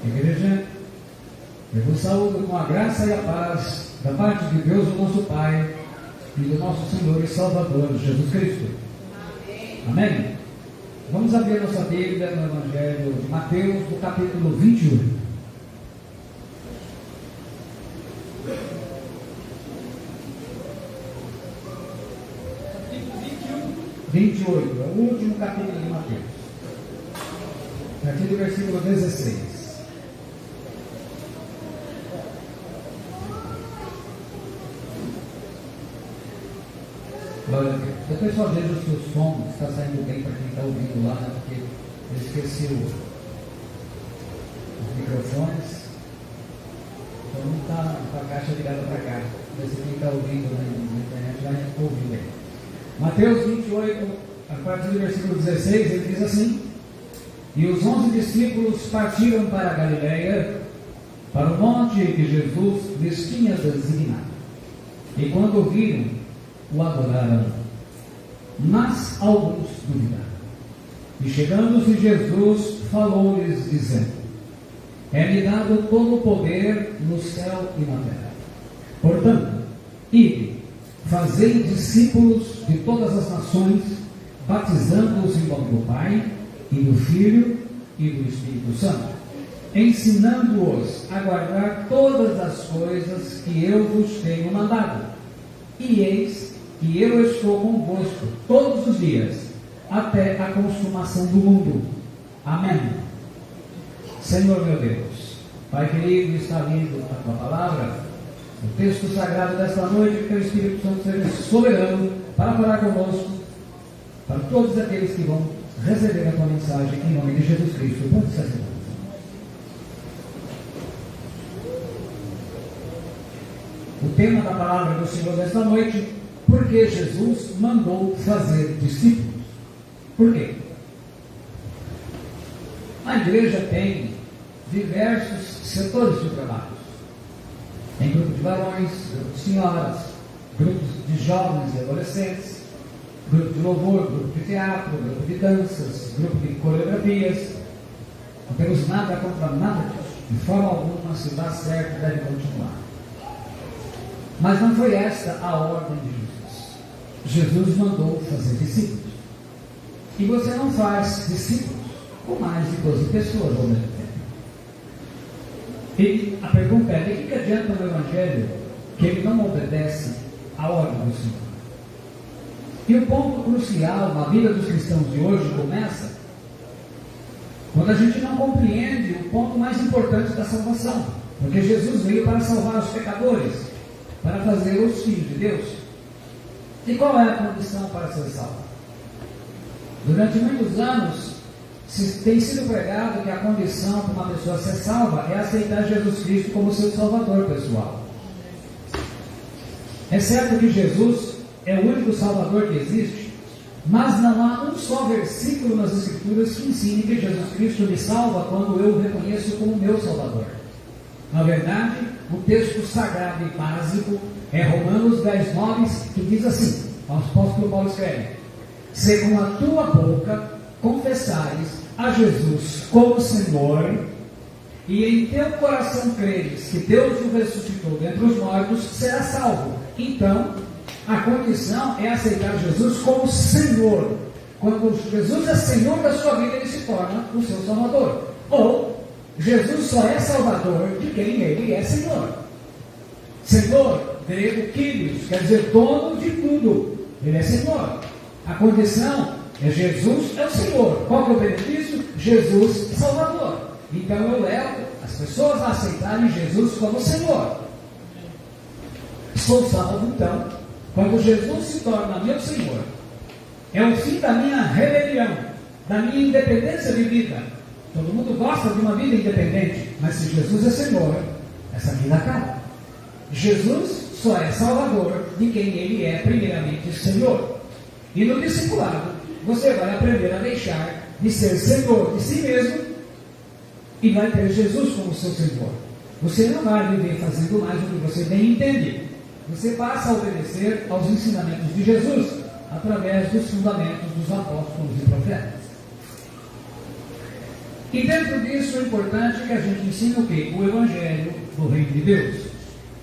Igreja, eu vos saúdo com a graça e a paz da parte de Deus, o nosso Pai, e do nosso Senhor e Salvador, Jesus Cristo. Amém? Vamos abrir nossa Bíblia no Evangelho de Mateus, no capítulo 21. É o último capítulo de Mateus. A partir do versículo 16. Glória a Deus. Depois só veja se o som está saindo bem para quem está ouvindo lá, né? Porque eu esqueci os microfones. Então não está com a caixa virada para cá. Mas se quem está ouvindo na internet vai ouvir bem. Mateus 28, a partir do versículo 16, ele diz assim: E os 11 discípulos partiram para a Galileia, para o monte que Jesus lhes tinha designado. E quando o viram, o adoraram, mas alguns duvidaram. E chegando-se Jesus, falou-lhes, dizendo: É-me dado todo o poder no céu e na terra. Portanto, ide, fazei discípulos de todas as nações, batizando-os em nome do Pai, e do Filho, e do Espírito Santo, ensinando-os a guardar todas as coisas que eu vos tenho mandado. E eis que eu estou convosco todos os dias, até a consumação do mundo. Amém. Senhor meu Deus, Pai querido, está lindo a tua palavra, o texto sagrado desta noite, que o Espírito Santo seja soberano para falar conosco, para todos aqueles que vão receber a tua mensagem, em nome de Jesus Cristo. Pode ser assim. O tema da palavra do Senhor desta noite: porque Jesus mandou fazer discípulos. Por quê? A igreja tem diversos setores de trabalho. Tem grupo de varões, grupo de senhoras, grupos de jovens e adolescentes, grupo de louvor, grupo de teatro, grupo de danças, grupo de coreografias. Não temos nada contra nada disso. De forma alguma, se dá certo, deve continuar. Mas não foi esta a ordem de Jesus. Jesus mandou fazer discípulos. E você não faz discípulos com mais de 12 pessoas ao mesmo tempo. E a pergunta é: de que adianta o Evangelho que ele não obedece à ordem do Senhor? E o ponto crucial na vida dos cristãos de hoje começa quando a gente não compreende o ponto mais importante da salvação. Porque Jesus veio para salvar os pecadores, para fazer os filhos de Deus. E qual é a condição para ser salvo? Durante muitos anos tem sido pregado que a condição para uma pessoa ser salva é aceitar Jesus Cristo como seu Salvador pessoal. É certo que Jesus é o único Salvador que existe, mas não há um só versículo nas Escrituras que ensine que Jesus Cristo me salva quando eu o reconheço como meu Salvador. Na verdade, o texto sagrado e básico é Romanos 10:9, que diz assim: o apóstolo Paulo escreve: Se com a tua boca confessares a Jesus como Senhor, e em teu coração creres que Deus o ressuscitou dentre os mortos, serás salvo. Então, a condição é aceitar Jesus como Senhor. Quando Jesus é Senhor da sua vida, ele se torna o seu Salvador. Ou, Jesus só é Salvador de quem ele é Senhor. Senhor, grego kyrios, quer dizer dono de tudo. Ele é Senhor. A condição é: Jesus é o Senhor. Qual que é o benefício? Jesus é Salvador. Então eu levo as pessoas a aceitarem Jesus como Senhor. Sou salvo então quando Jesus se torna meu Senhor. É o fim da minha rebelião, da minha independência de vida. Todo mundo gosta de uma vida independente, mas se Jesus é Senhor, essa vida acaba. Jesus só é Salvador de quem ele é primeiramente Senhor. E no discipulado, você vai aprender a deixar de ser Senhor de si mesmo e vai ter Jesus como seu Senhor. Você não vai viver fazendo mais do que você bem entende. Você passa a obedecer aos ensinamentos de Jesus através dos fundamentos dos apóstolos e profetas. E dentro disso é importante que a gente ensine o quê? O Evangelho do Reino de Deus.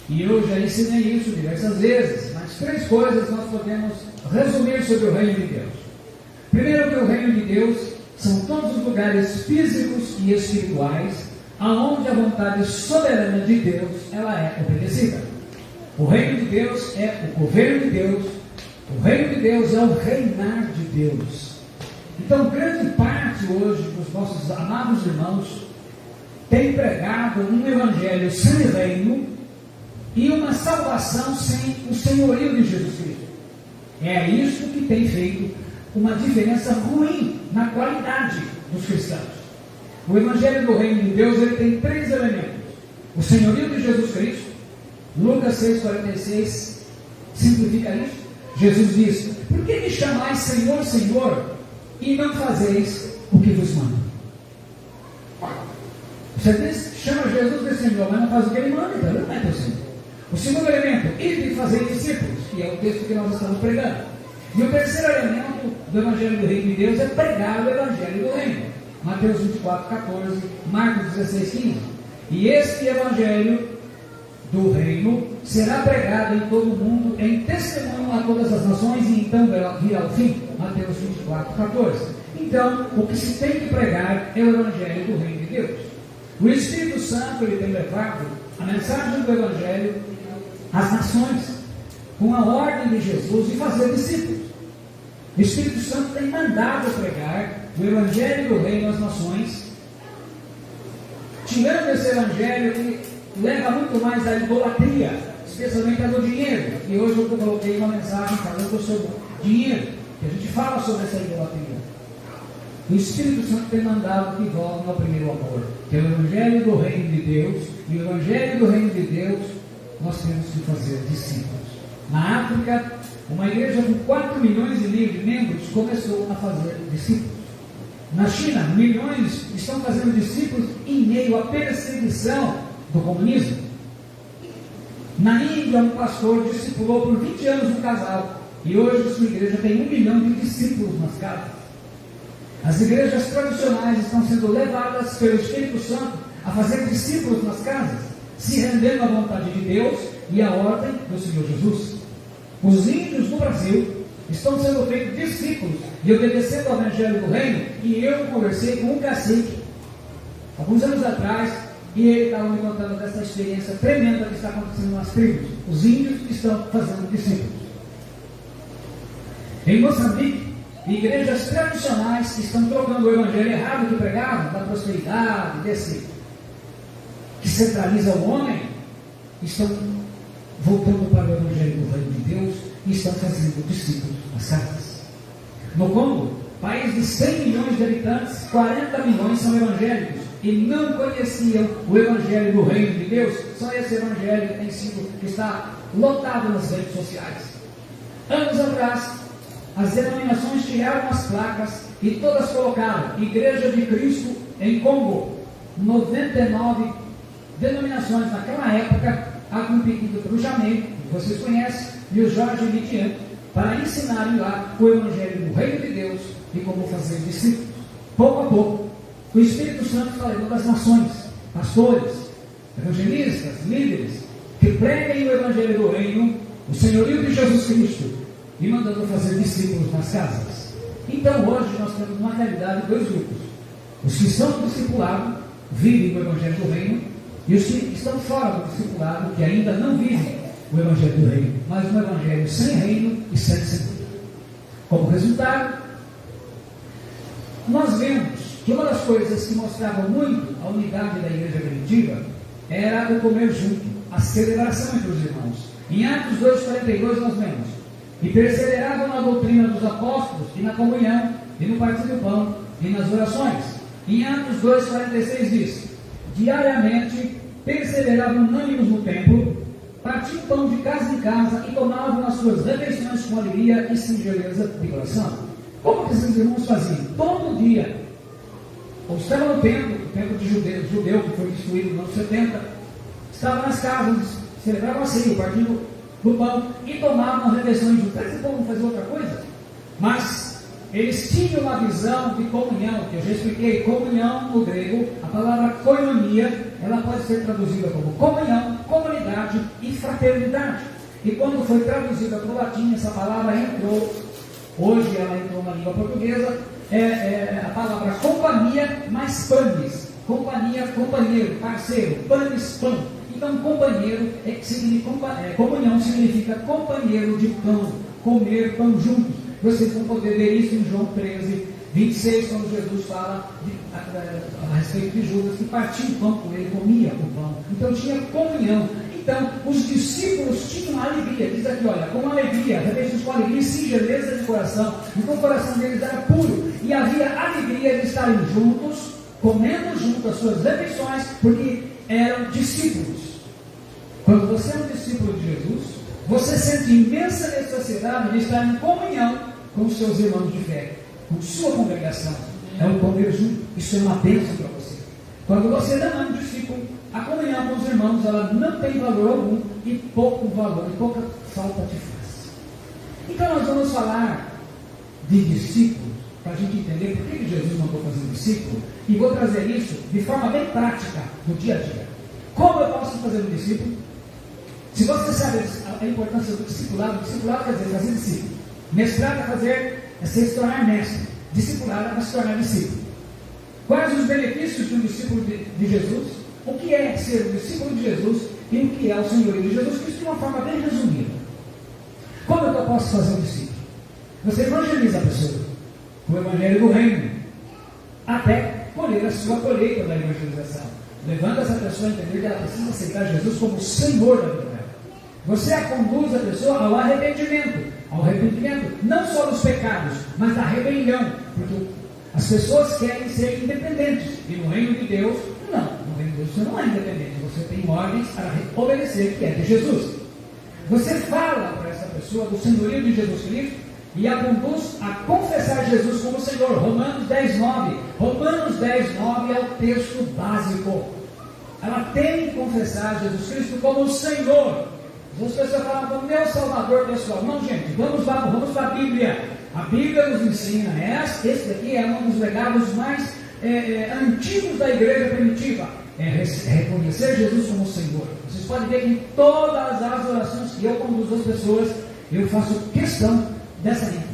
E eu já ensinei isso diversas vezes, mas 3 coisas nós podemos resumir sobre o Reino de Deus. Primeiro, que o Reino de Deus são todos os lugares físicos e espirituais aonde a vontade soberana de Deus ela é obedecida. O Reino de Deus é o governo de Deus. O Reino de Deus é o reinar de Deus. Então, grande parte hoje dos nossos amados irmãos tem pregado um evangelho sem reino e uma salvação sem o senhorio de Jesus Cristo. É isso que tem feito uma diferença ruim na qualidade dos cristãos. O evangelho do reino de Deus ele tem 3 elementos: o senhorio de Jesus Cristo. Lucas 6,46 simplifica isso. Jesus diz: por que me chamais Senhor, Senhor, e não fazeis o que vos mando? Você diz, chama Jesus de Senhor, mas não faz o que ele manda, então não é possível. O segundo elemento, ide fazer discípulos, que é o texto que nós estamos pregando. E o terceiro elemento do Evangelho do Reino de Deus é pregar o Evangelho do Reino. Mateus 24,14, Marcos 16,15. E este Evangelho do Reino será pregado em todo o mundo em testemunho a todas as nações e então virá o fim. Mateus 24,14. Então, o que se tem que pregar é o Evangelho do Reino de Deus. O Espírito Santo ele tem levado a mensagem do Evangelho às nações, com a ordem de Jesus de fazer discípulos. O Espírito Santo tem mandado pregar o Evangelho do Reino às nações, tirando esse Evangelho que leva muito mais à idolatria, especialmente a do dinheiro. E hoje eu coloquei uma mensagem falando sobre dinheiro, que a gente fala sobre essa idolatria. O Espírito Santo tem mandado que voltem ao primeiro amor, que é o Evangelho do Reino de Deus. E o Evangelho do Reino de Deus nós temos que fazer discípulos. Na África, uma igreja com 4,5 milhões de membros começou a fazer discípulos. Na China, milhões estão fazendo discípulos em meio à perseguição do comunismo. Na Índia, um pastor discipulou por 20 anos um casal e hoje sua igreja tem 1 milhão de discípulos nas casas. As igrejas tradicionais estão sendo levadas pelo Espírito Santo a fazer discípulos nas casas, se rendendo à vontade de Deus e à ordem do Senhor Jesus. Os índios no Brasil estão sendo feitos discípulos e obedecendo ao Evangelho do Reino. E eu conversei com um cacique alguns anos atrás e ele estava me contando dessa experiência tremenda que está acontecendo nas tribos. Os índios estão fazendo discípulos. Em Moçambique, igrejas tradicionais estão trocando o evangelho errado que pregavam, da prosperidade, desse que centraliza o homem, estão voltando para o evangelho do Reino de Deus e estão fazendo discípulos nas casas. No Congo, país de 100 milhões de habitantes, 40 milhões são evangélicos e não conheciam o evangelho do Reino de Deus. Só esse evangelho tem sido, está lotado nas redes sociais. Anos atrás, as denominações tiraram as placas e todas colocaram Igreja de Cristo em Congo. 99 denominações naquela época, acompanhadas pelo Jamei, que vocês conhecem, e o Jorge Midian, para ensinarem lá o Evangelho do Reino de Deus e como fazer discípulos. Pouco a pouco, o Espírito Santo está levando as nações, pastores, evangelistas, líderes, que preguem o Evangelho do Reino, o senhorio de Jesus Cristo, e mandando fazer discípulos nas casas. Então hoje nós temos na realidade 2 grupos: os que são discipulados, vivem o Evangelho do Reino, e os que estão fora do discipulado, que ainda não vivem o Evangelho do Reino, mas um Evangelho sem reino e sem discípulo. Como resultado, nós vemos que uma das coisas que mostravam muito a unidade da igreja primitiva era o comer junto, a celebração entre os irmãos. Em Atos 2,42 nós vemos: e perseveravam na doutrina dos apóstolos, e na comunhão, e no partir do pão, e nas orações. Em Atos 2,46 diz: diariamente perseveravam unânimes no templo, partiam pão de casa em casa, e tomavam as suas refeições com alegria e singeleza de coração. Como que esses irmãos faziam? Todo dia, ou estavam no templo, o templo de judeu, que foi destruído nos anos 70, estavam nas casas, celebravam a ceia, partindo do pão e tomavam refeições juntas. Esse povo não fazia outra coisa, mas eles tinham uma visão de comunhão, que eu já expliquei. Comunhão no grego, a palavra koinonia, ela pode ser traduzida como comunhão, comunidade e fraternidade. E quando foi traduzida para o latim, essa palavra entrou, hoje ela entrou na língua portuguesa, a palavra companhia mais panis. Companhia, companheiro, parceiro, panis, pão. Então, companheiro, comunhão significa companheiro de pão, comer pão juntos. Vocês vão poder ver isso em João 13, 26, quando Jesus fala a respeito de Judas, que partia o pão com ele, comia o pão. Então, tinha comunhão. Então, os discípulos tinham alegria. Diz aqui, olha, com alegria, repete com alegria e singeleza de coração. Então, o coração deles era puro. E havia alegria de estarem juntos, comendo juntos as suas refeições, porque eram discípulos. Quando você é um discípulo de Jesus, você sente imensa necessidade de estar em comunhão com os seus irmãos de fé, com sua congregação. É um comer junto. Isso é uma bênção para você. Quando você não é um discípulo, a comunhão com os irmãos, ela não tem valor algum e pouco valor, e pouca falta de faz. Então nós vamos falar de discípulos, para a gente entender por que Jesus mandou fazer um discípulo, e vou trazer isso de forma bem prática, no dia a dia. Como eu posso fazer um discípulo? Se você sabe a importância do discipulado quer dizer fazer discípulo. Mestrado é se tornar mestre. Discipulado é se tornar discípulo. Quais os benefícios de um discípulo de Jesus? O que é ser um discípulo de Jesus e o que é o Senhor de Jesus Cristo de uma forma bem resumida. Como é que eu posso fazer um discípulo? Você evangeliza a pessoa com o evangelho do reino, até colher a sua colheita da evangelização. Levando essa pessoa a entender que ela precisa aceitar Jesus como o Senhor da vida dela. Você a conduz a pessoa ao arrependimento, não só dos pecados, mas da rebelião, porque as pessoas querem ser independentes, e no reino de Deus, não, no reino de Deus você não é independente, você tem ordens para obedecer, que é de Jesus. Você fala para essa pessoa do senhorio de Jesus Cristo, e a conduz a confessar Jesus como Senhor. Romanos 10:9. Romanos 10:9 é o texto básico. Ela tem que confessar Jesus Cristo como o Senhor. As pessoas falam como meu Salvador pessoal. Não, gente, vamos para a Bíblia. A Bíblia nos ensina. Esse daqui é um dos legados mais antigos da igreja primitiva. É reconhecer Jesus como Senhor. Vocês podem ver que em todas as orações que eu conduzo as pessoas, eu faço questão dessa ênfase.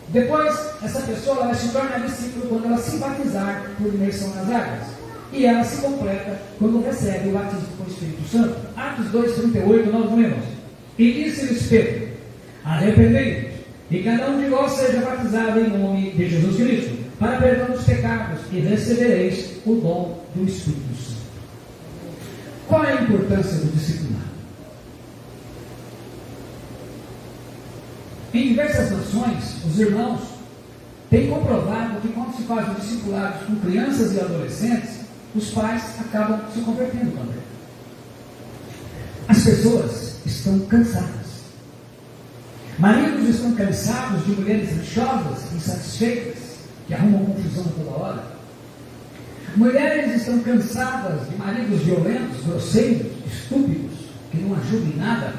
Depois, essa pessoa ela se torna discípulo quando ela se batizar por imersão nas águas. E ela se completa quando recebe o batismo com o Espírito Santo. Atos 2:38, nós lemos. E disse-lhes Pedro: arrependei-vos, e cada um de vós seja batizado em nome de Jesus Cristo, para perdão dos pecados, e recebereis o dom do Espírito Santo. Qual é a importância do discipulado? Em diversas nações, os irmãos têm comprovado que quando se faz o discipulado com crianças e adolescentes, os pais acabam se convertendo também. As pessoas estão cansadas. Maridos estão cansados de mulheres lixosas, insatisfeitas, que arrumam confusão toda hora. Mulheres estão cansadas de maridos violentos, grosseiros, estúpidos, que não ajudam em nada.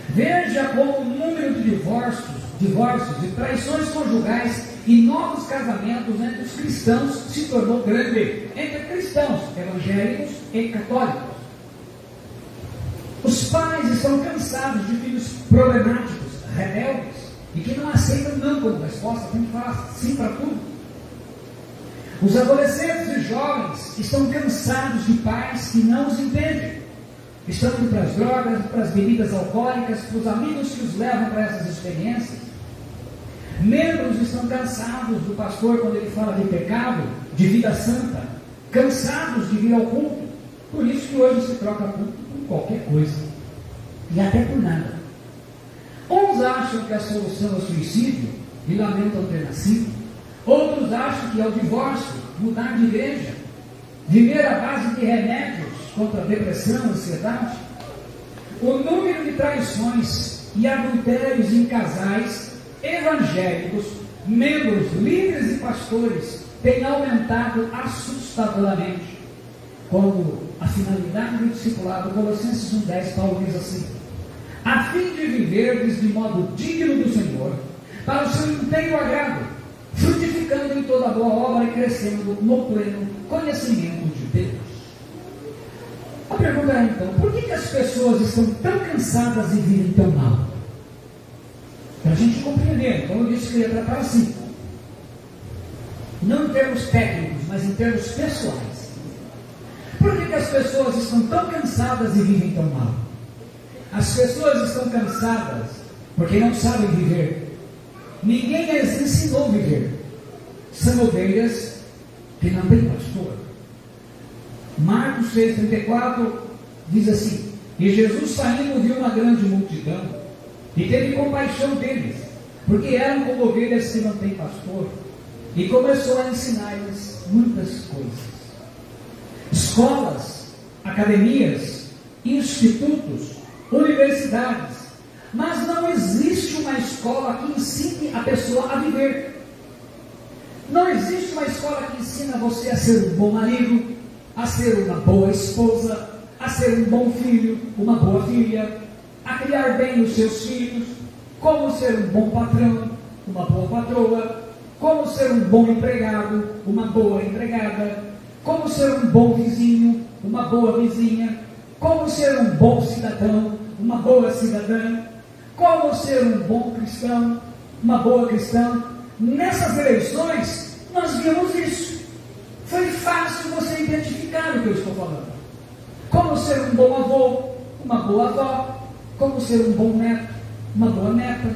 Veja como o número de divórcios e traições conjugais e novos casamentos entre os cristãos se tornou grande, entre cristãos evangélicos e católicos. Os pais estão cansados de filhos problemáticos, rebeldes, e que não aceitam não como resposta, tem que falar sim para tudo. Os adolescentes e jovens estão cansados de pais que não os entendem. Estão indo para as drogas, para as bebidas alcoólicas, para os amigos que os levam para essas experiências. Membros estão cansados do pastor quando ele fala de pecado, de vida santa, cansados de vir ao culto. Por isso que hoje se troca culto por qualquer coisa, e até por nada. Uns acham que a solução é o suicídio e lamentam ter nascido. Outros acham que é o divórcio, mudar de igreja, viver à base de remédios contra a depressão, ansiedade. O número de traições e adultérios em casais evangélicos, membros, líderes e pastores tem aumentado assustadoramente. Quando a finalidade do discipulado, Colossenses 1:10, Paulo diz assim: a fim de viverdes de modo digno do Senhor, para o seu inteiro agrado, frutificando em toda boa obra e crescendo no pleno conhecimento de Deus. A pergunta é então, por que as pessoas estão tão cansadas e vivem tão mal? Para a gente compreender, como eu disse que eu ia tratar assim, não em termos técnicos, mas em termos pessoais. Por que as pessoas estão tão cansadas e vivem tão mal? As pessoas estão cansadas porque não sabem viver. Ninguém as ensinou a viver. São ovelhas que não têm pastor. Marcos 6,34 diz assim: e Jesus saindo viu uma grande multidão e teve compaixão deles, porque eram como ovelhas que não têm pastor, e começou a ensinar-lhes muitas coisas. Escolas, academias, institutos, universidades, mas não existe uma escola que ensine a pessoa a viver. Não existe uma escola que ensina você a ser um bom marido, a ser uma boa esposa, a ser um bom filho, uma boa filha, a criar bem os seus filhos, como ser um bom patrão, uma boa patroa, como ser um bom empregado, uma boa empregada, como ser um bom vizinho, uma boa vizinha, como ser um bom cidadão, uma boa cidadã, como ser um bom cristão, uma boa cristã. Nessas eleições, nós vimos isso. Foi fácil você identificar o que eu estou falando. Como ser um bom avô, uma boa avó, como ser um bom neto, uma boa neta.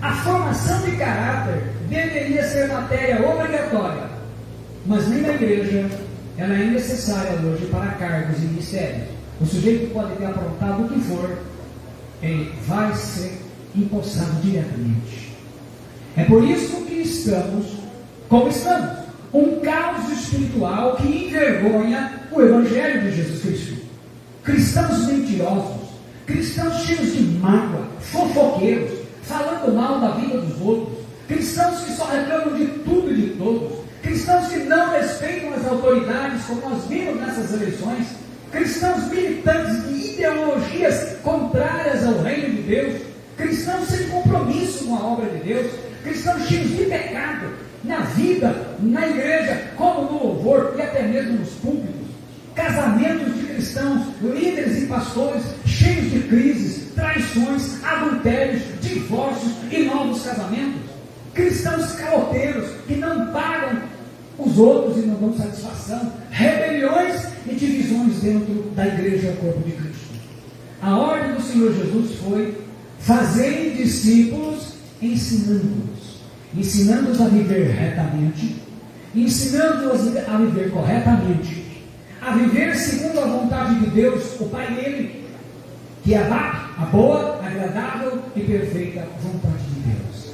A formação de caráter deveria ser matéria obrigatória, mas nem na igreja ela é necessária hoje para cargos e ministérios. O sujeito pode ter aprontado o que for, ele vai ser empossado diretamente. É por isso que estamos como estamos. Um caos espiritual que envergonha o Evangelho de Jesus Cristo. Cristãos mentirosos, cristãos cheios de mágoa, fofoqueiros, falando mal da vida dos outros, cristãos que só reclamam de tudo e de todos, cristãos que não respeitam as autoridades, como nós vimos nessas eleições, cristãos militantes de ideologias contrárias ao reino de Deus, cristãos sem compromisso com a obra de Deus, cristãos cheios de pecado, na vida, na igreja, como no louvor e até mesmo nos púlpitos, casamentos de cristãos, líderes e pastores cheios de crises, traições, adultérios, divórcios e novos casamentos, cristãos caloteiros que não pagam os outros e não dão satisfação, rebeliões e divisões dentro da igreja, o corpo de Cristo. A ordem do Senhor Jesus foi: fazerem discípulos, ensinando-os a viver retamente, ensinando-os a viver corretamente, a viver segundo a vontade de Deus, o Pai dele, que é a boa, agradável e perfeita vontade de Deus.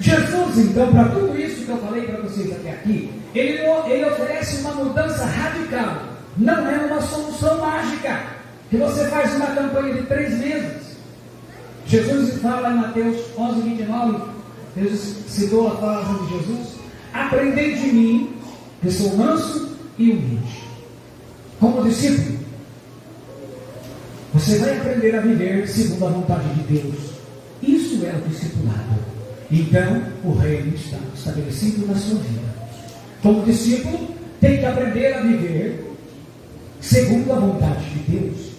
Jesus, então, para tudo isso que eu falei para vocês até aqui, ele oferece uma mudança radical. Não é uma solução mágica, que você faz uma campanha de 3 meses. Jesus fala em Mateus 11, 29, Jesus citou a palavra de Jesus: aprendei de mim, que sou manso e humilde. Como discípulo, você vai aprender a viver segundo a vontade de Deus. Isso é o discipulado. Então, o reino está estabelecido na sua vida. Como discípulo, tem que aprender a viver segundo a vontade de Deus.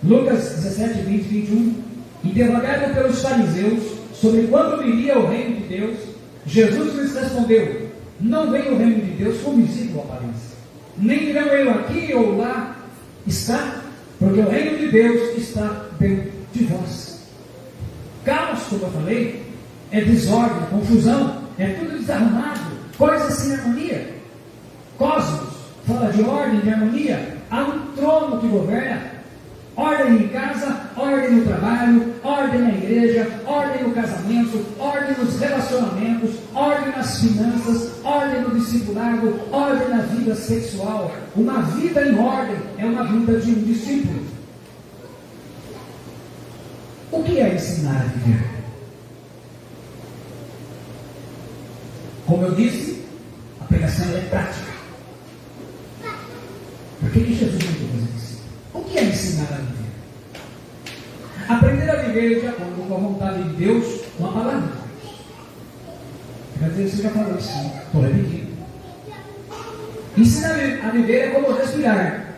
Lucas 17, 20, 21. Interrogado pelos fariseus sobre quando viria o reino de Deus, Jesus lhes respondeu: não vem o reino de Deus com visível aparência, nem dirão eu aqui ou lá está, porque o reino de Deus está dentro de vós. Caos, como eu falei, é desordem, confusão, é tudo desarrumado, coisas sem harmonia. Cosmos fala de ordem, de harmonia. Há um trono que governa. Ordem em casa, ordem no trabalho, ordem na igreja, ordem no casamento, ordem nos relacionamentos, ordem nas finanças, ordem no discipulado, ordem na vida sexual. Uma vida em ordem é uma vida de um discípulo. O que é ensinar a viver? Como eu disse, a pregação é prática. Por que Jesus não fez isso? O que é ensinar a viver? Aprender a viver de acordo com a vontade de Deus, com a palavra de Deus. vezes você já falou isso, sim. Estou repetindo. Ensinar a viver é como respirar.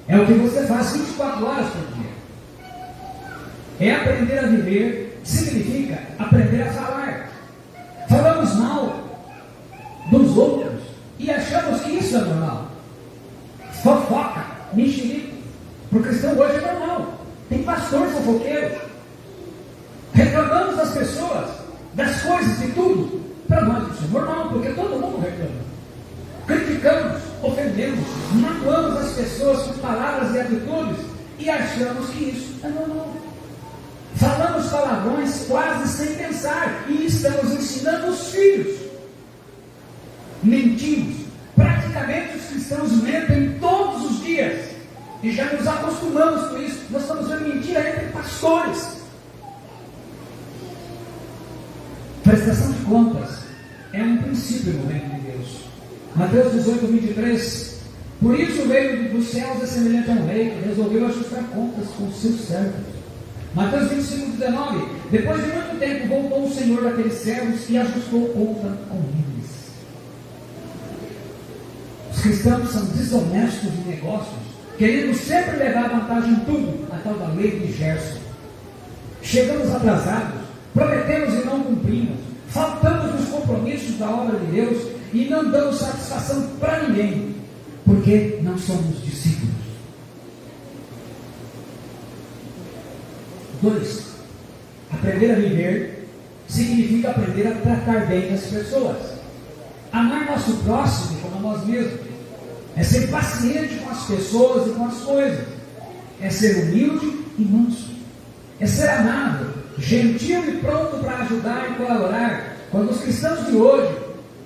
É o que você faz 24 horas por dia. É aprender a viver, significa aprender a falar. Falamos mal dos outros e achamos que isso é normal. Fofoca, mexerico. Para o cristão hoje é normal. Tem pastor fofoqueiro. Reclamamos das pessoas, das coisas, de tudo. Para nós isso é normal, porque todo mundo reclama. Criticamos, ofendemos, magoamos as pessoas com palavras e atitudes e achamos que isso é normal. Falamos palavrões quase sem pensar e estamos ensinando os filhos. Mentimos. Praticamente os cristãos mentem todos os dias e já nos acostumamos com isso. Nós estamos vendo mentira entre pastores. Prestação de contas é um princípio no reino de Deus. Mateus 18, 23. Por isso veio dos céus é semelhante a um rei que resolveu ajustar contas com os seus servos. Mateus 25, 19. Depois de muito tempo voltou o Senhor daqueles servos e ajustou conta com eles. Os cristãos são desonestos em negócios, querendo sempre levar vantagem em tudo, a tal da lei de Gerson. Chegamos atrasados, prometemos e não cumprimos, faltamos nos compromissos da obra de Deus e não damos satisfação para ninguém, porque não somos discípulos. 2. Aprender a viver significa aprender a tratar bem as pessoas. Amar nosso próximo como a nós mesmos. É ser paciente com as pessoas e com as coisas. É ser humilde e manso. É ser amável, gentil e pronto para ajudar e colaborar. Quando os cristãos de hoje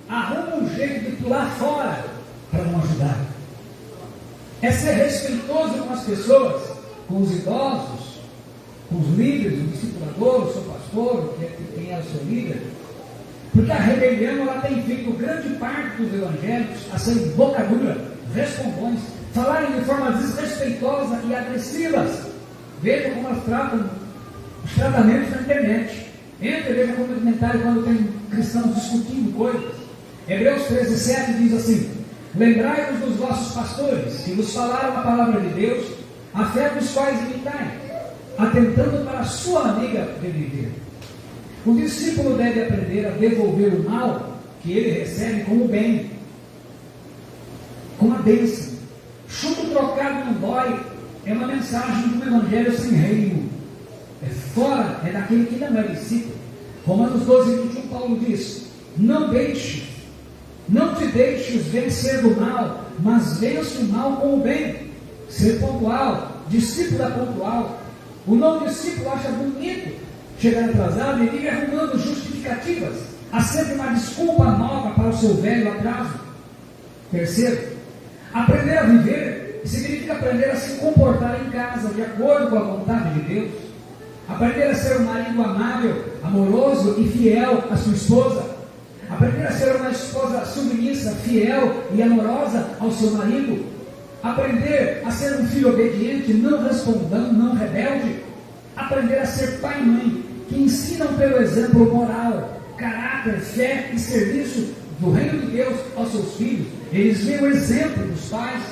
arrumam um jeito de pular fora para não ajudar. É ser respeitoso com as pessoas, com os idosos, com os líderes, o discipulador, o seu pastor, quem é o seu líder. Porque a rebelião ela tem feito grande parte dos evangélicos a serem boca dura, respondões, falarem de forma desrespeitosa e agressivas. Veja como elas tratam os tratamentos na internet. Entra e veja como comentário quando tem cristãos discutindo coisas. Hebreus 13:7 diz assim: lembrai-vos dos vossos pastores, que vos falaram a palavra de Deus, a fé dos quais imitai, atentando para a sua maneira de viver. O discípulo deve aprender a devolver o mal que ele recebe com o bem, com a bênção. Chumbo trocado não dói é uma mensagem de um evangelho sem reino. É fora, é daquele que não é discípulo. Romanos 12:21, Paulo diz: não te deixes vencer do mal, mas vence o mal com o bem. Ser pontual, discípulo é pontual. O não discípulo acha bonito chegar atrasado e vive arrumando justificativas. Há sempre uma desculpa nova para o seu velho atraso. Terceiro, aprender a viver significa aprender a se comportar em casa de acordo com a vontade de Deus. Aprender a ser um marido amável, amoroso e fiel à sua esposa. Aprender a ser uma esposa submissa, fiel e amorosa ao seu marido. Aprender a ser um filho obediente, não respondão, não rebelde. Aprender a ser pai e mãe, que ensinam pelo exemplo moral, caráter, fé e serviço do reino de Deus aos seus filhos. Eles veem o exemplo dos pais.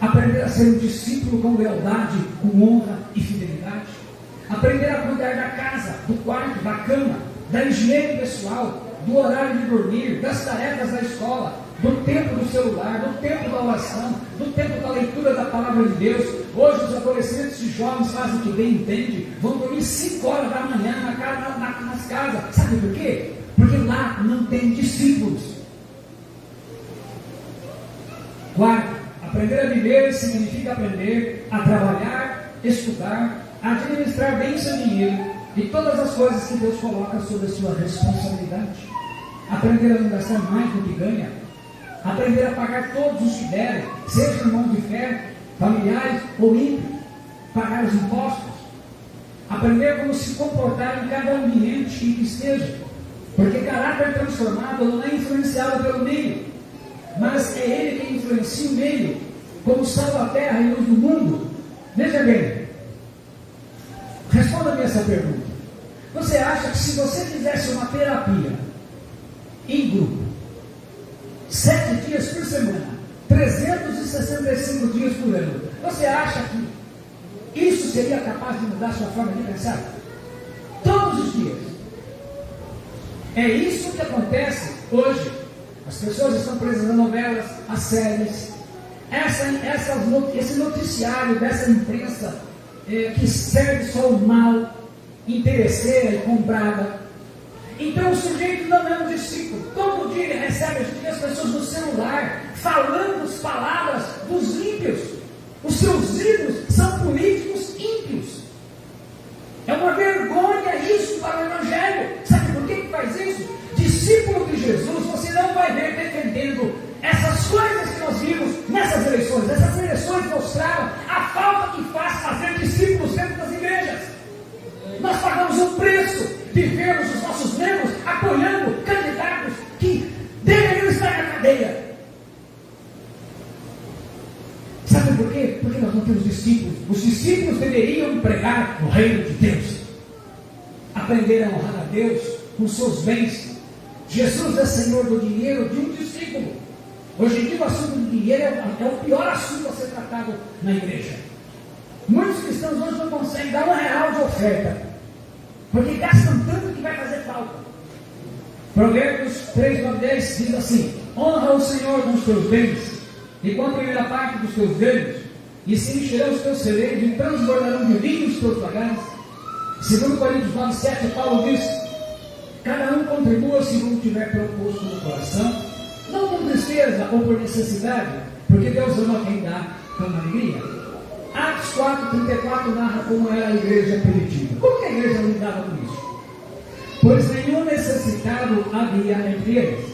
Aprender a ser um discípulo com lealdade, com honra e fidelidade. Aprender a cuidar da casa, do quarto, da cama, da higiene pessoal, do horário de dormir, das tarefas da escola, do tempo do celular, do tempo da oração, do tempo da leitura da palavra de Deus. Hoje os adolescentes e jovens fazem o que bem entendem, vão dormir 5 horas da manhã nas casas. Sabe por quê? Porque lá não tem discípulos. Quarto, aprender a viver significa aprender a trabalhar, estudar, administrar bem seu dinheiro e todas as coisas que Deus coloca sob a sua responsabilidade. Aprender a não gastar mais do que ganha. Aprender a pagar todos os que derem, seja irmãos de fé, familiares ou ímpios. Pagar os impostos. Aprender como se comportar em cada ambiente em que esteja. Porque caráter transformado não é influenciado pelo meio, mas é ele quem influencia o meio, como sal da terra e luz do mundo. Veja bem, responda-me essa pergunta. Você acha que se você fizesse uma terapia em grupo, 7 dias por semana, 365 dias por ano. Você acha que isso seria capaz de mudar a sua forma de pensar? Todos os dias. É isso que acontece hoje. As pessoas estão presas a novelas, a séries, esse noticiário dessa imprensa que serve só o mal, interesseira e comprada. Então o sujeito não é um discípulo. Todo dia ele recebe as pessoas no celular falando as palavras dos ímpios. Os seus ídolos são políticos ímpios. É uma vergonha isso para o Evangelho. Sabe por que faz isso? Discípulo de Jesus, você não vai ver defendendo essas coisas que nós vimos nessas eleições. Essas eleições mostraram a falta que faz fazer discípulos dentro das igrejas. Nós pagamos o preço de vermos os nossos membros apoiando candidatos que deveriam estar na cadeia. Sabe por quê? Porque nós não temos discípulos. Os discípulos deveriam pregar o reino de Deus, aprender a honrar a Deus com seus bens. Jesus é Senhor do dinheiro de um discípulo. Hoje em dia o assunto do dinheiro é o pior assunto a ser tratado na igreja. Muitos cristãos hoje não conseguem dar R$1 de oferta, porque gastam tanto que vai fazer falta. Provérbios 3:10 diz assim: honra o Senhor com os teus bens e com a primeira parte dos teus ganhos, e se encherão os teus celeiros e transbordarão de vinho os teus lagares. 2 Coríntios 9:7, Paulo diz: cada um contribua segundo tiver proposto no coração, não com tristeza ou por necessidade, porque Deus ama quem dá com alegria. Atos 4:34 narra como era a igreja primitiva. Como que a igreja lidava com isso? Pois nenhum necessitado havia entre eles.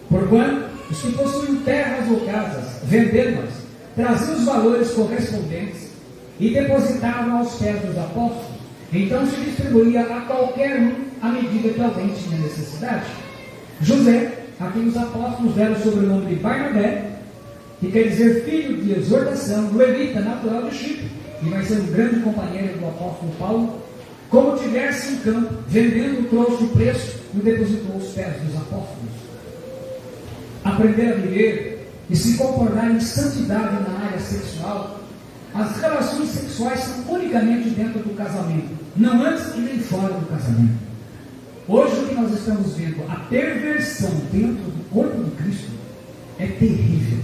Porquanto os que possuíam terras ou casas, vendendo-as, traziam os valores correspondentes e depositavam aos pés dos apóstolos. Então se distribuía a qualquer um à medida que alguém tinha necessidade. José, a quem os apóstolos deram o sobrenome de Barnabé, que quer dizer filho de exortação, levita natural de Chipre, e vai ser um grande companheiro do apóstolo Paulo, como tivesse em campo, vendendo, trouxe o preço e o depositou aos pés dos apóstolos. Aprender a viver e se comportar em santidade na área sexual. As relações sexuais são unicamente dentro do casamento, não antes e nem fora do casamento. Hoje o que nós estamos vendo, a perversão dentro do corpo de Cristo, é terrível.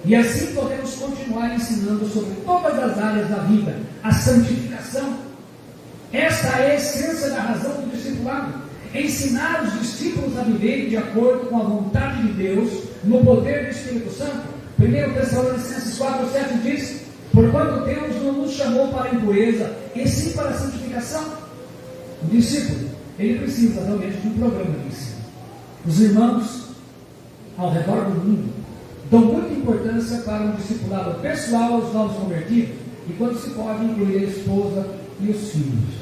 E assim podemos continuar ensinando sobre todas as áreas da vida, a santificação. Esta é a essência da razão do discipulado. Ensinar os discípulos a viverem de acordo com a vontade de Deus, no poder do Espírito Santo. 1 Tessalonicenses 4:7 diz: porquanto Deus não nos chamou para a impureza, e sim para a santificação. O discípulo, ele precisa realmente de um programa de ensino. Os irmãos ao redor do mundo dão muita importância para um discipulado pessoal aos novos convertidos, e quando se pode incluir a esposa e os filhos.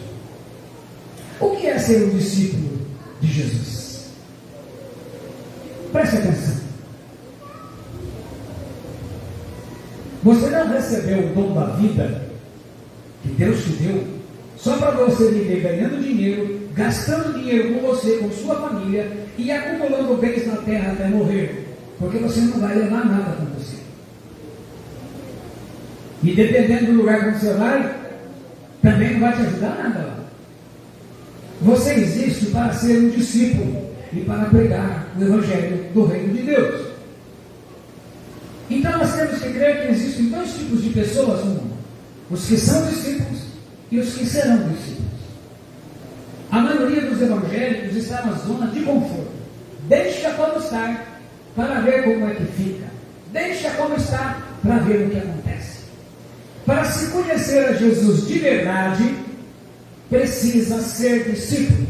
O que é ser um discípulo de Jesus? Preste atenção. Você não recebeu o dom da vida que Deus te deu só para você viver ganhando dinheiro, gastando dinheiro com você, com sua família e acumulando bens na terra até morrer, porque você não vai levar nada com você. E dependendo do lugar que você vai, também não vai te ajudar nada lá. Você existe para ser um discípulo e para pregar o Evangelho do Reino de Deus. Então nós temos que crer que existem dois tipos de pessoas no mundo: os que são discípulos e os que serão discípulos. A maioria dos evangélicos está na zona de conforto. Deixa como está para ver como é que fica. Deixa como está para ver o que acontece. Para se conhecer a Jesus de verdade, precisa ser discípulo.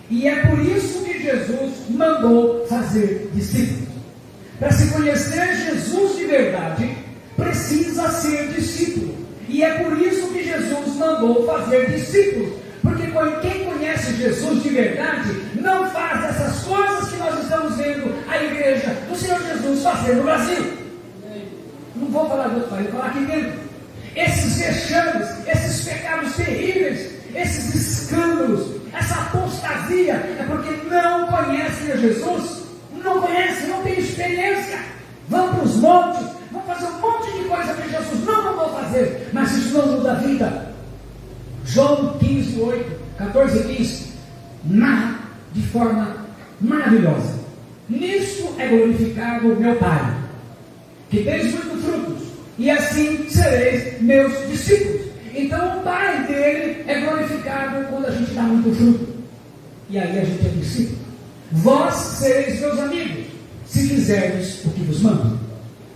E é por isso que Jesus mandou fazer discípulos. Para se conhecer Jesus de verdade, precisa ser discípulo. E é por isso que Jesus mandou fazer discípulos. Porque quem conhece Jesus de verdade não faz essas coisas que nós estamos vendo a igreja do Senhor Jesus fazer no Brasil. Não vou falar do outro país, vou falar aqui dentro. Esses vexames, esses pecados terríveis, esses escândalos, essa apostasia, é porque não conhecem a Jesus. não conhecem, não têm experiência. Vão para os montes, vão fazer um monte de coisa que Jesus não mandou fazer, mas isso não muda a vida. João 14 e 15, narra de forma maravilhosa. Nisso é glorificado o meu Pai, que tens muitos frutos, e assim sereis meus discípulos. Então o Pai dele é glorificado quando a gente dá muito fruto. E aí a gente é discípulo. Vós sereis meus amigos, se fizerdes o que vos mando.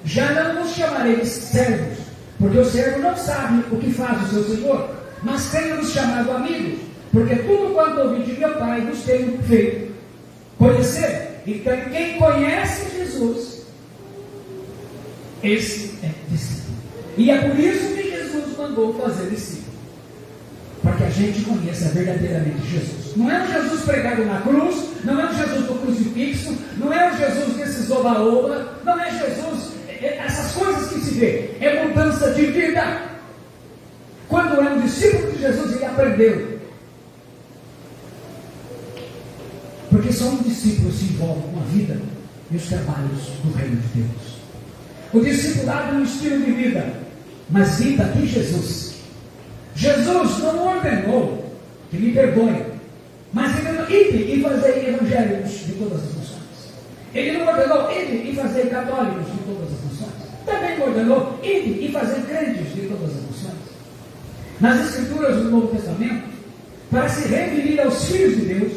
Já não vos chamareis servos, porque o servo não sabe o que faz o seu senhor, mas tenho-vos chamado amigos, porque tudo quanto ouvi de meu Pai vos tenho feito conhecer. Então quem conhece Jesus, esse é discípulo. E é por isso que Jesus mandou fazer discípulo, para que a gente conheça verdadeiramente Jesus. Não é o Jesus pregado na cruz, não é o Jesus do crucifixo, não é o Jesus desses oba-oba, não é Jesus, essas coisas que se vê, é mudança de vida. Quando é um discípulo de Jesus, ele aprendeu. Porque só um discípulo se envolve com a vida e os trabalhos do reino de Deus. O discipulado é um estilo de vida, mas vida de Jesus. Jesus não ordenou, que me perdoe, mas ele não ide e fazer evangélicos de todas as nações. Ele não ordenou ide e fazer católicos de todas as nações. Também ordenou ide e fazer crentes de todas as nações. Nas Escrituras do Novo Testamento, para se referir aos filhos de Deus,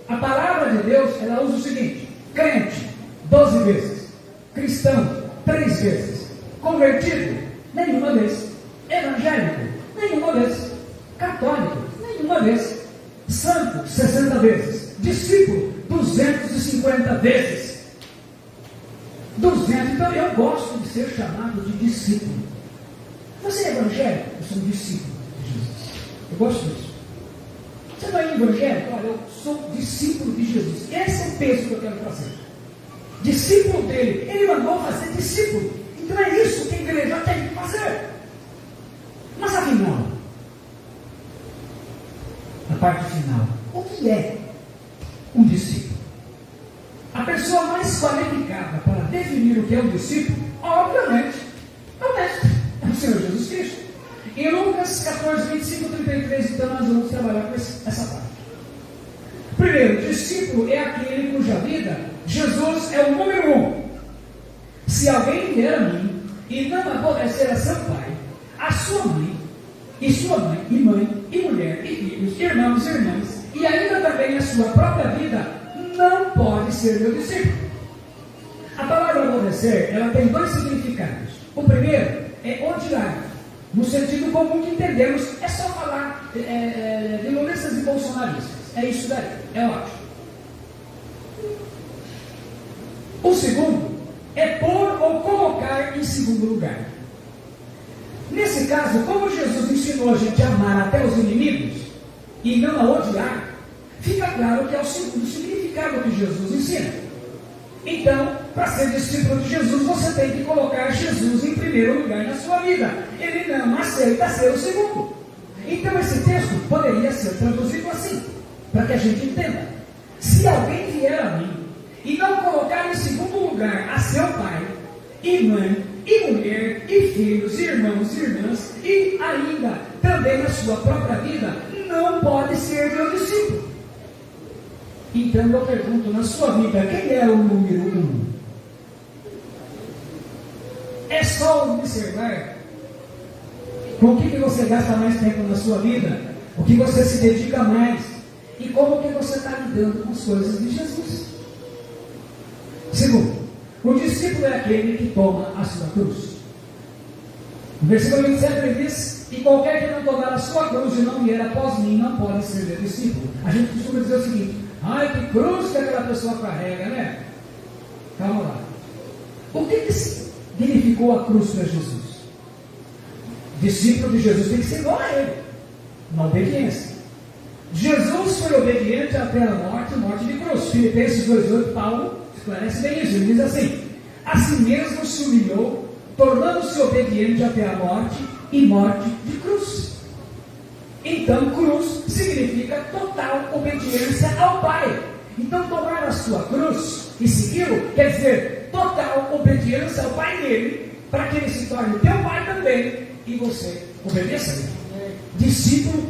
a palavra de Deus, ela usa o seguinte: crente, 12 vezes, cristão, 3 vezes, convertido, nenhuma vez, evangélico, nenhuma vez, católico, nenhuma vez, santo, 60 vezes, discípulo, 250 vezes. 200, então eu gosto de ser chamado de discípulo. Você é evangélico? Eu sou um discípulo de Jesus. Eu gosto disso. Você não é evangélico? Olha, eu sou discípulo de Jesus. Esse é o peso que eu quero fazer. Discípulo dele. Ele mandou fazer discípulo. Então é isso que a igreja tem que fazer. Mas afinal, a parte final, o que é um discípulo? A pessoa mais qualificada para definir o que é um discípulo, obviamente, é o mestre, é o Senhor Jesus Cristo. Em Lucas 14, 25, 33, então nós vamos trabalhar com essa parte. Primeiro, discípulo é aquele cuja vida Jesus é o número 1. Se alguém vier a mim e não aborrecer a seu pai, a sua mãe, e mulher, e filhos, irmãos e irmãs, e ainda também a sua própria vida, não pode ser meu discípulo. A palavra aborrecer, ela tem 2 significados. O primeiro é odiar, no sentido comum que entendemos, é só falar de lulistas e bolsonaristas. É isso daí, é ótimo. O segundo é pôr ou colocar em segundo lugar. Nesse caso, como Jesus ensinou a gente a amar até os inimigos e não a odiar, fica claro que é o segundo significado que Jesus ensina. Então, para ser discípulo de Jesus, você tem que colocar Jesus em primeiro lugar na sua vida. Ele não aceita ser o segundo. Então, esse texto poderia ser traduzido assim, para que a gente entenda. Se alguém vier a mim e não colocar em segundo lugar a seu pai, e mãe, e mulher, e filhos, e irmãos e irmãs, e ainda também a sua própria vida, não pode ser meu discípulo. Então eu pergunto, na sua vida, quem é o número 1? É só observar com o que você gasta mais tempo na sua vida, o que você se dedica mais, e como que você está lidando com as coisas de Jesus. Segundo, o discípulo é aquele que toma a sua cruz. No versículo 27 ele diz: e qualquer que não tomar a sua cruz e não vier após mim, não pode ser meu discípulo. A gente costuma dizer o seguinte: ai, que cruz que aquela pessoa carrega, né? Calma lá. O que significou a cruz para Jesus? Discípulo de Jesus tem que ser igual a ele, na obediência. Jesus foi obediente até a morte de cruz. Filipenses 2,8, Paulo esclarece bem isso. Ele diz assim: assim mesmo se humilhou, tornando-se obediente até a morte e morte de cruz. Então, cruz significa total obediência ao Pai. Então, tomar a sua cruz e segui-lo, quer dizer, total obediência ao Pai dele, para que ele se torne teu Pai também, e você obedeça a ele. Discípulo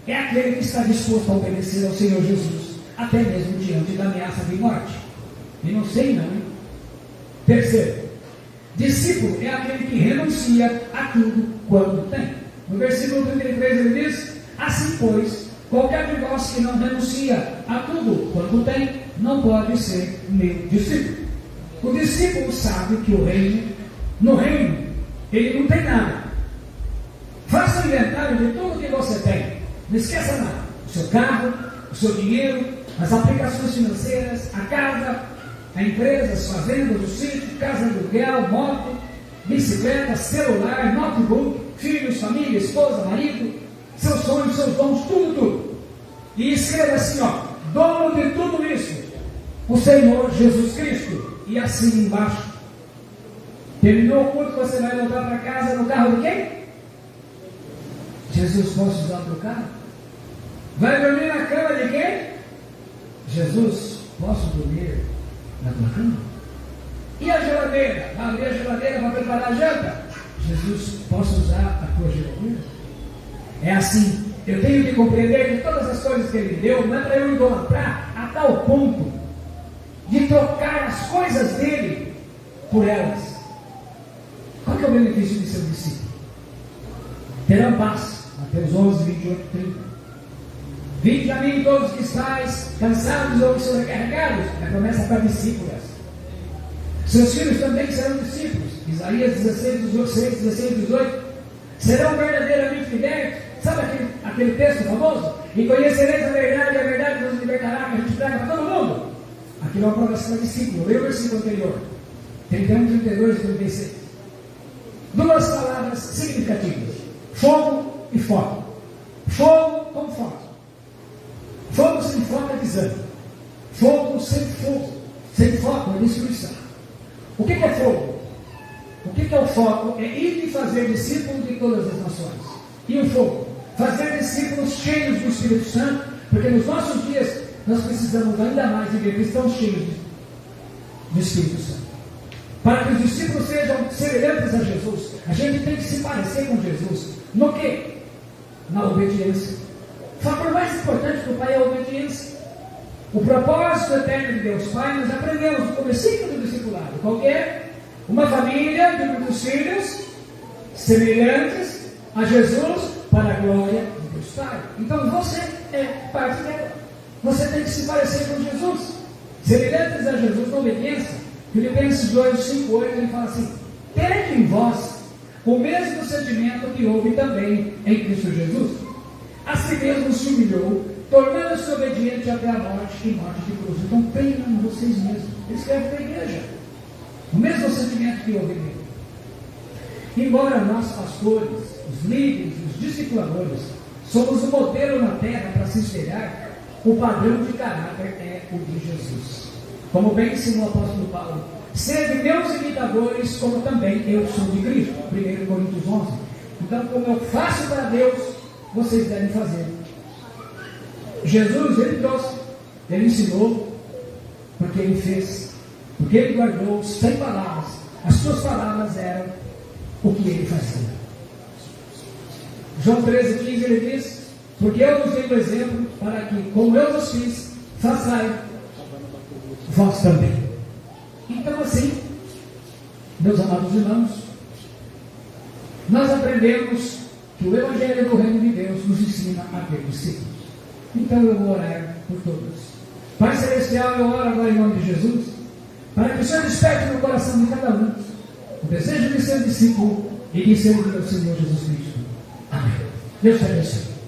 é aquele que está disposto a obedecer ao Senhor Jesus, até mesmo diante da ameaça de morte. E não sei não, hein? Terceiro, discípulo é aquele que renuncia a tudo quando tem. No versículo 33 ele diz: assim pois, qualquer de vós que não renuncia a tudo quando tem, não pode ser meu discípulo. O discípulo sabe que no reino, ele não tem nada. Faça o inventário de tudo que você tem. Não esqueça nada. O seu carro, o seu dinheiro, as aplicações financeiras, a casa, a empresa, as fazendas, o sítio, casa de aluguel, moto, bicicleta, celular, notebook, filhos, família, esposa, marido, seus sonhos, seus dons, tudo. E escreva assim, dono de tudo isso, o Senhor Jesus Cristo. E assim embaixo. Terminou o culto, você vai voltar para casa no carro de quem? Jesus, posso usar o teu carro? Vai dormir na cama de quem? Jesus, posso dormir na tua cama? E a geladeira? Vai abrir a geladeira para preparar a janta? Jesus, posso usar a tua geladeira? É assim. Eu tenho que compreender que todas as coisas que Ele me deu não é para eu idolatrar a tal ponto de trocar as coisas dele por elas. Qual que é o benefício de ser discípulo? Terão paz. Mateus 11, 28, 30. Vinde a mim todos que estáis cansados ou sobrecarregados. É a promessa para discípulos. Seus filhos também serão discípulos. Isaías 16, 18. Serão verdadeiramente fiéis. Sabe aquele texto famoso? E conhecereis a verdade nos libertará, que a gente prega para todo mundo. Aquilo é uma promessa para discípulo. Leia o versículo anterior. 31, 32 e 36. Duas palavras significativas: fogo e foco. Fogo com foco. Fogo sem foco é desânimo. Fogo sem fogo. Sem foco é destruição. O que é fogo? O que é o foco? É ir e fazer discípulos de todas as nações. E o fogo? Fazer discípulos cheios do Espírito Santo, porque nos nossos dias nós precisamos ainda mais de ver cristãos cheios do Espírito Santo. Para que os discípulos sejam semelhantes a Jesus, a gente tem que se parecer com Jesus. No quê? Na obediência. O fator mais importante do Pai é a obediência. O propósito eterno de Deus Pai, nós aprendemos no comecinho do discipulado. Qual que é? Uma família de muitos filhos semelhantes a Jesus para a glória de Deus Pai. Então você é parte dela. Você tem que se parecer com Jesus. Semelhantes a Jesus na obediência. Filipenses 2, 5, 8, ele fala assim: tende em vós o mesmo sentimento que houve também em Cristo Jesus. A si mesmo se humilhou, tornando-se obediente até a morte e morte de cruz. Então tenham em vocês mesmos. Ele escreve para a igreja. O mesmo sentimento que houve nele. Embora nós, pastores, os líderes, os discipuladores, somos o modelo na terra para se espelhar, o padrão de caráter é o de Jesus. Como bem ensinou o apóstolo Paulo: sede meus imitadores, como também eu sou de Cristo. 1 Coríntios 11. Então, como eu faço para Deus, vocês devem fazer. Jesus, ele trouxe, ele ensinou, porque ele fez, porque ele guardou sem palavras. As suas palavras eram o que ele fazia. João 13, 15, ele diz: porque eu vos dei o exemplo, para que, como eu vos fiz, façai vós também. Então, assim, meus amados irmãos, nós aprendemos que o Evangelho do Reino de Deus nos ensina a ter discípulos. Então eu vou orar por todos. Pai Celestial, eu oro agora em nome de Jesus, para que o Senhor desperte no coração de cada um o desejo de ser discípulo e de servir ao Senhor Jesus Cristo. Amém. Deus te abençoe.